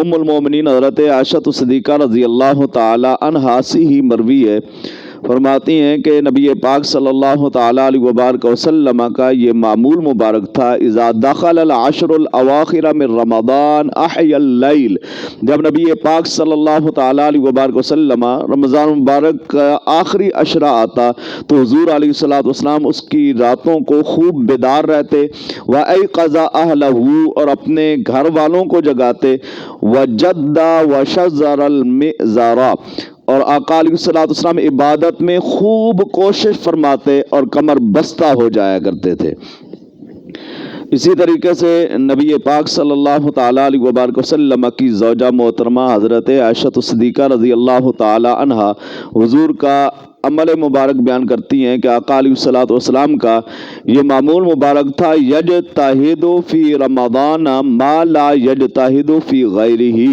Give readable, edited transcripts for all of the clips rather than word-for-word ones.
ام المومنین حضرت عائشہ صدیقہ رضی اللہ تعالی عنہا سے ہی مروی ہے، فرماتی ہیں کہ نبی پاک صلی اللہ تعالی علیہ وبارک وسلم کا یہ معمول مبارک تھا، اذا دخل العشر الاواخر من رمضان احیا اللیل، جب نبی پاک صلی اللہ تعالی علیہ وبارک وسلم رمضان مبارک کا آخری عشرہ آتا تو حضور علیہ الصلوۃ والسلام اس کی راتوں کو خوب بیدار رہتے، وایقظ اہلہ، اور اپنے گھر والوں کو جگاتے، وجد وشزر المئزر، اور آقا علیہ الصلوۃ والسلام عبادت میں خوب کوشش فرماتے اور کمر بستہ ہو جایا کرتے تھے۔ اسی طریقے سے نبی پاک صلی اللہ تعالی علیہ وبارک وسلم کی زوجہ محترمہ حضرت عائشہ صدیقہ رضی اللہ تعالی عنہا حضور کا عمل مبارک بیان کرتی ہیں کہ آقا علیہ الصلوۃ والسلام کا یہ معمول مبارک تھا، یجتہد فی رمضان ما لا یجتہد فی غیرہ،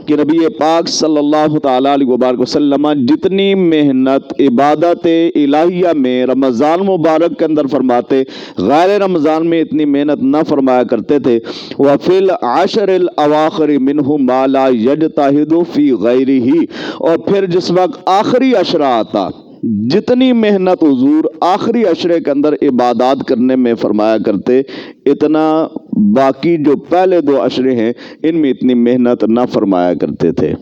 کہ نبی پاک صلی اللہ تعالی علیہ وبارک وسلم جتنی محنت عبادت الہیہ میں رمضان مبارک کے اندر فرماتے، غیر رمضان میں اتنی محنت نہ فرمایا کرتے تھے۔ وفی العشر الاواخر منہ ما لا یجتہد فی غیرہ، اور پھر جس وقت آخری عشرہ آتا جتنی محنت حضور آخری عشرے کے اندر عبادات کرنے میں فرمایا کرتے، اتنا باقی جو پہلے 2 عشرے ہیں ان میں اتنی محنت نہ فرمایا کرتے تھے۔